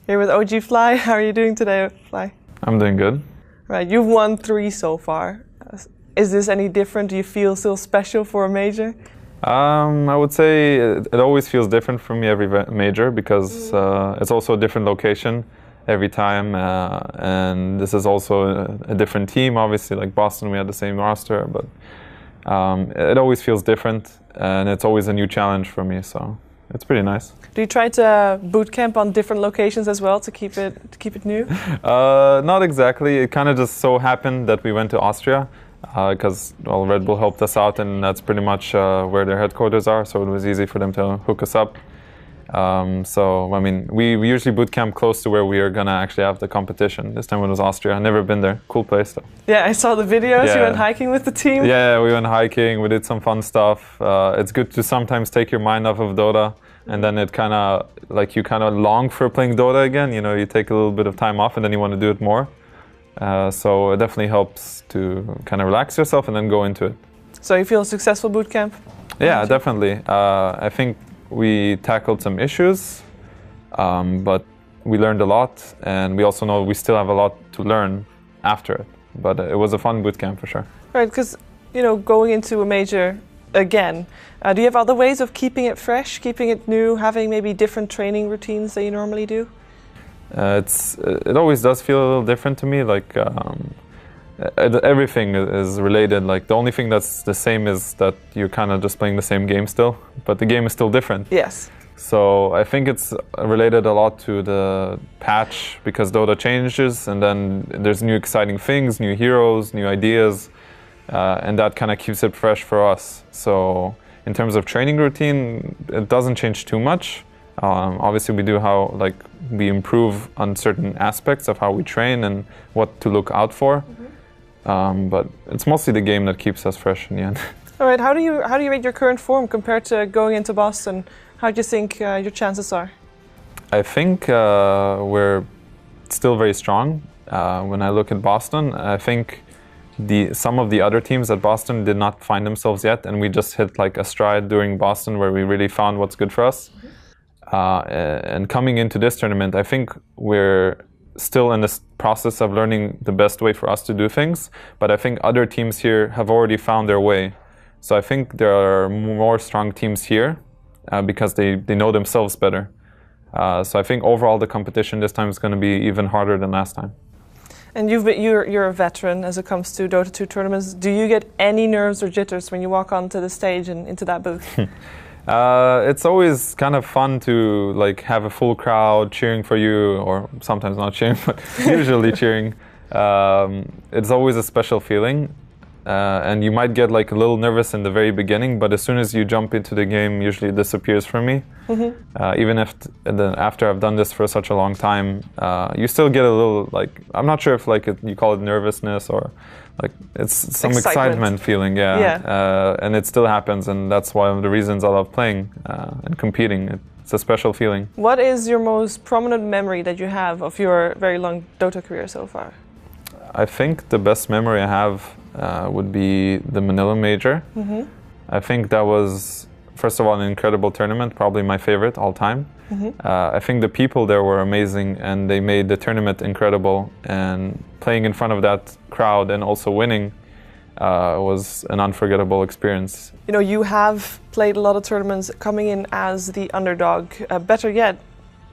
Here with OG Fly. How are you doing today, Fly? I'm doing good. Right, you've won 3 so far. Is this any different? Do you feel still special for a major? I would say it always feels different for me every major because it's also a different location every time, and this is also a different team. Obviously, like Boston, we had the same roster, but it always feels different, and it's always a new challenge for me. So it's pretty nice. Do you try to boot camp on different locations as well to keep it new? Not exactly. It kind of just so happened that we went to Austria because Red Bull helped us out, and that's pretty much where their headquarters are. So it was easy for them to hook us up. So I mean, we usually boot camp close to where we are gonna actually have the competition. This time it was Austria. I've never been there. Cool place though. Yeah, I saw the videos. Yeah. You went hiking with the team. Yeah, we went hiking. We did some fun stuff. It's good to sometimes take your mind off of Dota. And then it kind of, like you kind of long for playing Dota again. You know, you take a little bit of time off and then you want to do it more. So it definitely helps to kind of relax yourself and then go into it. So you feel a successful boot camp? Yeah, definitely. I think we tackled some issues, but we learned a lot. And we also know we still have a lot to learn after it. But it was a fun boot camp for sure. Right, because, you know, going into a major again, do you have other ways of keeping it fresh, keeping it new, having maybe different training routines that you normally do? It always does feel a little different to me. Like everything is related. Like the only thing that's the same is that you're kind of just playing the same game still, but the game is still different. Yes. So I think it's related a lot to the patch because Dota changes, and then there's new exciting things, new heroes, new ideas. And that kind of keeps it fresh for us. So in terms of training routine, it doesn't change too much. Obviously, we do we improve on certain aspects of how we train and what to look out for. But it's mostly the game that keeps us fresh in the end. All right. How do you rate your current form compared to going into Boston? How do you think your chances are? I think we're still very strong. When I look at Boston, I think some of the other teams at Boston did not find themselves yet, and we just hit like a stride during Boston where we really found what's good for us. And coming into this tournament, I think we're still in this process of learning the best way for us to do things, but I think other teams here have already found their way. So I think there are more strong teams here because they know themselves better. So I think overall the competition this time is going to be even harder than last time. And you're a veteran as it comes to Dota 2 tournaments. Do you get any nerves or jitters when you walk onto the stage and into that booth? It's always kind of fun to like have a full crowd cheering for you, or sometimes not cheering, but usually cheering. It's always a special feeling. And you might get like a little nervous in the very beginning, but as soon as you jump into the game, usually it disappears from me. Even if after I've done this for such a long time, you still get a little like, I'm not sure if like you call it nervousness or like it's some excitement feeling, and it still happens, and that's one of the reasons I love playing and competing. It's a special feeling. What is your most prominent memory that you have of your very long Dota career so far? I think the best memory I have would be the Manila Major. I think that was, first of all, an incredible tournament, probably my favorite all time. I think the people there were amazing, and they made the tournament incredible, and playing in front of that crowd and also winning was an unforgettable experience. You know, you have played a lot of tournaments coming in as the underdog. Better yet,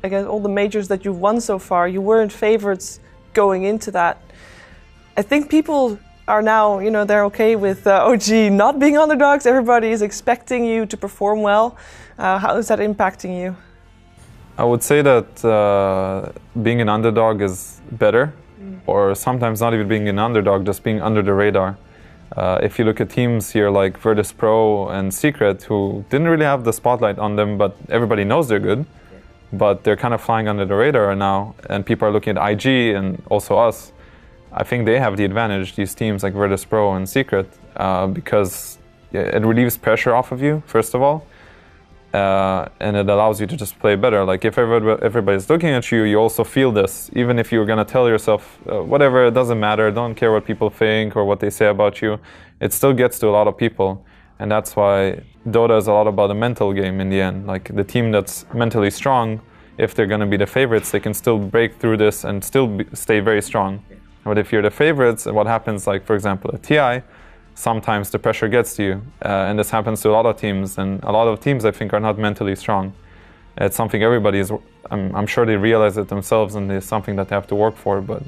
I guess all the majors that you've won so far, you weren't favorites going into that. I think people are now, you know, they're okay with OG not being underdogs. Everybody is expecting you to perform well. How is that impacting you? I would say that being an underdog is better, or sometimes not even being an underdog, just being under the radar. If you look at teams here like Virtus Pro and Secret, who didn't really have the spotlight on them, but everybody knows they're good, but they're kind of flying under the radar now, and people are looking at IG and also us. I think they have the advantage, these teams like Virtus Pro and Secret, because it relieves pressure off of you, first of all, and it allows you to just play better. Like if everybody's looking at you, you also feel this. Even if you're going to tell yourself, whatever, it doesn't matter, don't care what people think or what they say about you, it still gets to a lot of people. And that's why Dota is a lot about a mental game in the end. Like the team that's mentally strong if they're going to be the favorites, they can still break through this and still stay very strong. But if you're the favorites, what happens, like for example at TI, sometimes the pressure gets to you, and this happens to a lot of teams, and a lot of teams I think are not mentally strong. It's something everybody is, I'm sure they realize it themselves, and it's something that they have to work for, but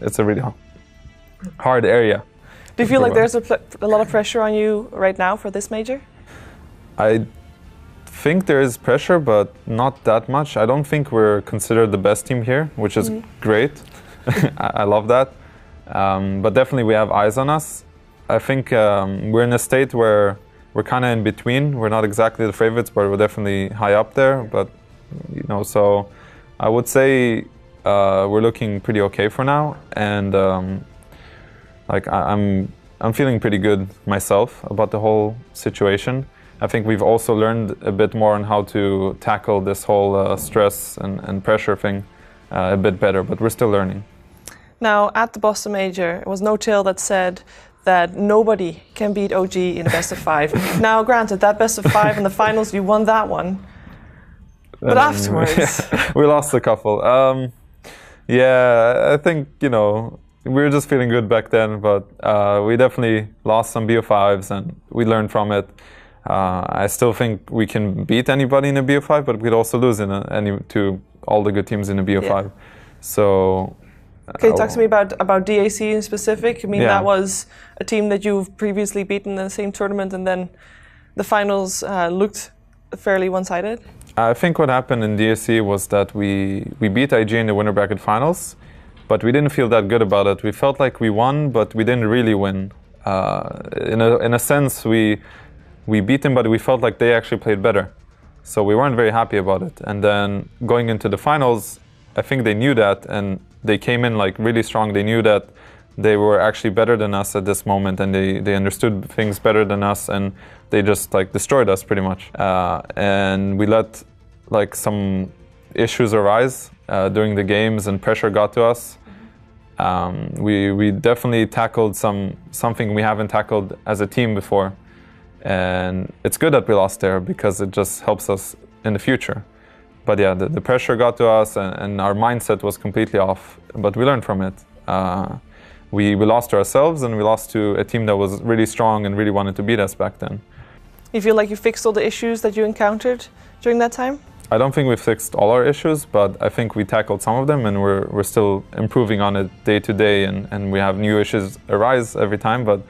it's a really hard area. Do you feel like there's a lot of pressure on you right now for this major? I think there is pressure, but not that much. I don't think we're considered the best team here, which is great. I love that. But definitely we have eyes on us. I think we're in a state where we're kind of in between. We're not exactly the favorites, but we're definitely high up there. But you know, so I would say we're looking pretty okay for now, and like I'm feeling pretty good myself about the whole situation. I think we've also learned a bit more on how to tackle this whole stress and pressure thing a bit better, but we're still learning. Now, at the Boston Major, it was No Tail that said that nobody can beat OG in a best of 5. Now, granted, that best of 5 in the finals, you won that one. But afterwards... Yeah, we lost a couple. Yeah, I think, you know, we were just feeling good back then, but we definitely lost some BO5s and we learned from it. I still think we can beat anybody in a BO5, but we'd also lose to all the good teams in a BO5. Yeah. So... Can you talk to me about DAC in specific? I mean, that was a team that you've previously beaten in the same tournament, and then the finals looked fairly one-sided. I think what happened in DAC was that we beat IG in the winner bracket finals, but we didn't feel that good about it. We felt like we won, but we didn't really win. In a sense, we beat them, but we felt like they actually played better. So we weren't very happy about it. And then going into the finals, I think they knew that, and they came in like really strong. They knew that they were actually better than us at this moment, and they understood things better than us, and they just like destroyed us pretty much. And we let like some issues arise during the games, and pressure got to us. We definitely tackled something we haven't tackled as a team before, and it's good that we lost there because it just helps us in the future. But yeah, the pressure got to us, and our mindset was completely off. But we learned from it. We lost to ourselves, and we lost to a team that was really strong and really wanted to beat us back then. You feel like you fixed all the issues that you encountered during that time? I don't think we fixed all our issues, but I think we tackled some of them, and we're still improving on it day to day, and we have new issues arise every time, but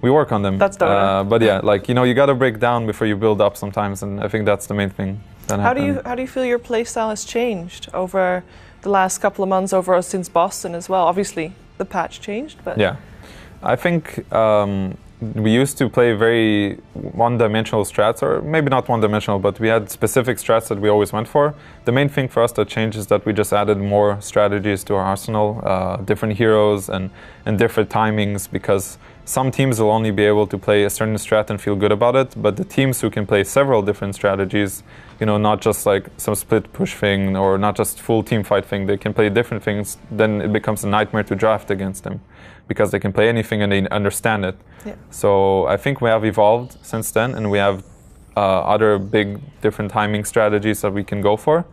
we work on them. That's but yeah, like, you know, you got to break down before you build up sometimes, and I think that's the main thing. How do you feel your playstyle has changed over the last couple of months, since Boston as well? Obviously, the patch changed, but... Yeah. I think we used to play very one-dimensional strats, or maybe not one-dimensional, but we had specific strats that we always went for. The main thing for us that changed is that we just added more strategies to our arsenal, different heroes and different timings, because some teams will only be able to play a certain strat and feel good about it, but the teams who can play several different strategies, you know, not just like some split push thing or not just full team fight thing, they can play different things, then it becomes a nightmare to draft against them because they can play anything and they understand it. Yeah. So I think we have evolved since then, and we have other big different timing strategies that we can go for.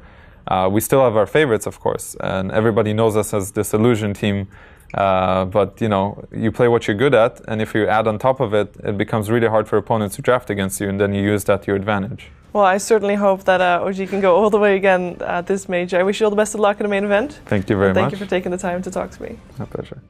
We still have our favorites, of course, and everybody knows us as this illusion team. But you know, you play what you're good at, and if you add on top of it, it becomes really hard for opponents to draft against you, and then you use that to your advantage. Well, I certainly hope that OG can go all the way again at this major. I wish you all the best of luck in the main event. Thank you very much. Thank you for taking the time to talk to me. My pleasure.